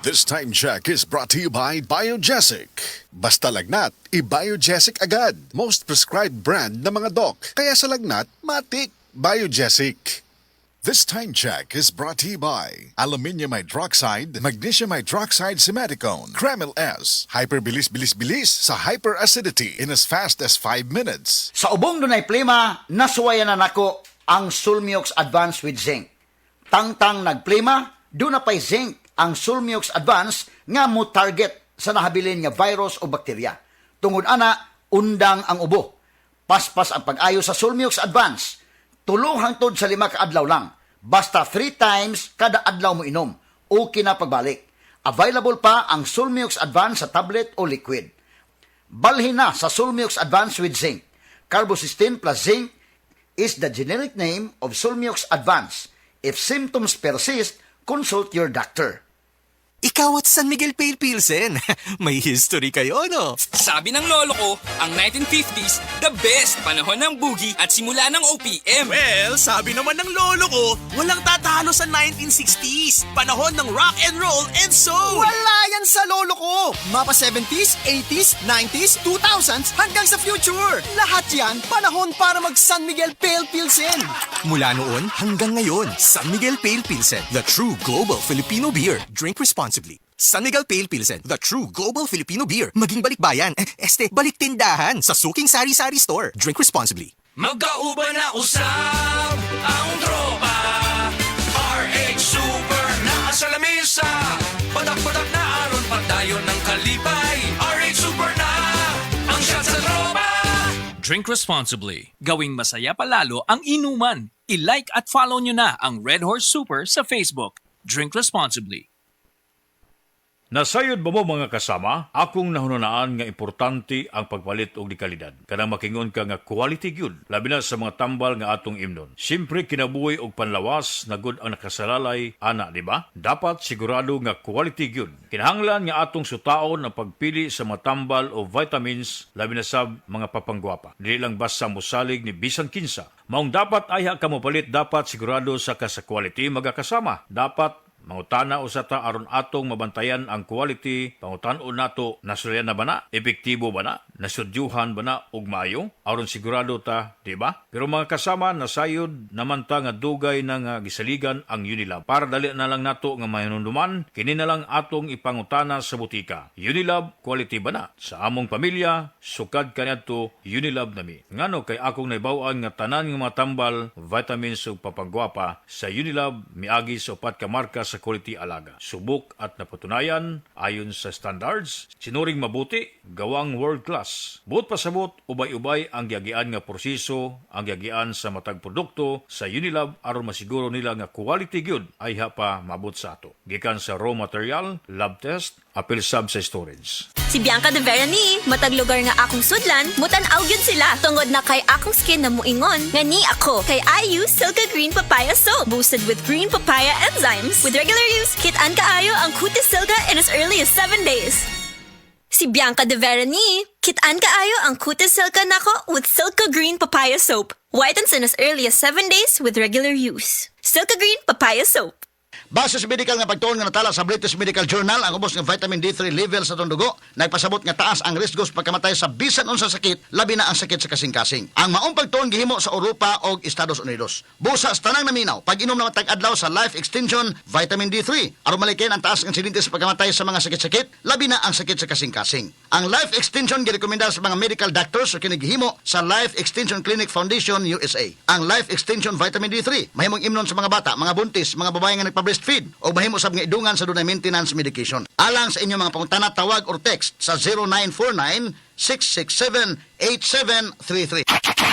This time check is brought to you by Biogesic. Basta lagnat, i-Biogesic agad. Most prescribed brand ng mga doc. Kaya sa lagnat, matik. Biogesic. This time check is brought to you by Aluminium Hydroxide, Magnesium Hydroxide Simeticone, Kremil S. Hyperbilis-bilis-bilis sa hyperacidity in as fast as 5 minutes. Sa ubong dunay plema, nasuwayan na nako ang Sulmiox Advance with Zinc. Tangtang nagplema, doon na pa'y zinc ang Sulmiox Advance nga mo target sa nahabilin nga virus o bakterya. Tungod ana, undang ang ubo. Paspas ang pag-ayo sa Sulmiox Advance. Tulo hangtod sa 5 ka adlaw lang. Basta 3 times kada adlaw mo inom. Okay na pagbalik. Available pa ang Sulmiox Advance sa tablet o liquid. Balhin na sa Sulmiox Advance with Zinc. Carbocysteine plus zinc is the generic name of Sulmiox Advance. If symptoms persist, consult your doctor. Ikaw at San Miguel Pale Pilsen. May history kayo, no? Sabi ng lolo ko, ang 1950s, the best panahon ng boogie at simula ng OPM. Well, sabi naman ng lolo ko, walang tatalo sa 1960s. Panahon ng rock and roll and soul. Wala yan sa lolo ko. Mapa 70s, 80s, 90s, 2000s, hanggang sa future. Lahat yan, panahon para mag San Miguel Pale Pilsen. Mula noon hanggang ngayon, San Miguel Pale Pilsen, the true global Filipino beer. Drink responsibly. San Miguel Pale Pilsen, the true global Filipino beer. Maging balikbayan, balik tindahan sa suking sari-sari store. Drink responsibly. Magkauban na usap ang tropa. RH Super na sa lamesa. Padak-padak na aron pagdayon ng kalipay. RH Super na ang shot sa tropa. Drink responsibly. Gawing masaya palalo ang inuman. I-like at follow nyo na ang Red Horse Super sa Facebook. Drink responsibly. Nasayod ba mo mga kasama? Akong nahununaan nga importante ang pagpalit og kalidad. Kanang makingon ka nga quality gyud, labi na sa mga tambal nga atong imnon. Siyempre kinabuhi og panlawas na gud ang nakasalalay ana, di ba? Dapat sigurado nga quality gyud. Kinahanglan nga atong sutaon ang pagpili sa mga tambal o vitamins labi na sa mga papanggwapa. Dili lang basta mosalig ni bisan kinsa. Maong dapat ayha ka mopalit, dapat sigurado sa quality magakasama. Dapat mangutana usata aron atong mabantayan ang quality, pangutan-on nato nasulyan na ba na, epektibo ba na, nasudyuhan ba na og maayo, aron sigurado ta, di ba? Pero mga kasama, nasayod naman ta nga dugay na nga gisaligan ang Unilab. Para dali na lang nato nga mahinunduman, kini na lang atong ipangutana sa butika. Unilab, quality ba na? Sa among pamilya, sukad kaniadto Unilab nami. Ngano kay akong naibaw-an nga tanan nga mga tambal, vitamins ug papanggwapa sa Unilab miagi sa 4 ka marka sa quality alaga. Subok at napatunayan ayon sa standards, sinuring mabuti, gawang world class. Buot pasabot, ubay-ubay ang giagian nga proseso, ang giagian sa matag produkto sa Unilab aron masiguro nila nga quality gyud ay pa mabot sa ato. Gikan sa raw material, lab test, apil sab sa storage. Si Bianca de Verani, matag lugar nga akong sudlan, mutan-aw yun sila. Tungod na kay akong skin na muingon, nga ni ako, kay I use Silka Green Papaya Soap, boosted with green papaya enzymes. With regular use, kit-an kaayo ang Cutis Silka in as early as 7 days. Si Bianca de Verani, kit-an kaayo ang Cutis Silka nako with Silka Green Papaya Soap. Whitens in as early as 7 days with regular use. Silka Green Papaya Soap. Base sa medical nga pagtuon nga natala sa British Medical Journal, ang ubos ng vitamin D3 level sa itong dugo, nagpasabot nga taas ang risko sa pagkamatay sa bisan unsa sakit, labi na ang sakit sa kasing-kasing. Ang maong pagtuon gihimo sa Europa o Estados Unidos. Busa sa tanang naminaw, pag-inom na matag-adlaw sa Life Extension Vitamin D3, aron malikin ang taas ng insidente sa pagkamatay sa mga sakit-sakit, labi na ang sakit sa kasing-kasing. Ang Life Extension girekomenda sa mga medical doctors o kinigihimo sa Life Extension Clinic Foundation USA. Ang Life Extension Vitamin D3, mahimong imnon sa mga bata, mga buntis, mga babae nga nagpa-breastfeed, o mahimo sab nga idungan sa dunay maintenance medication. Alang sa inyong mga pangutana, tawag or text sa 0949-667-8733.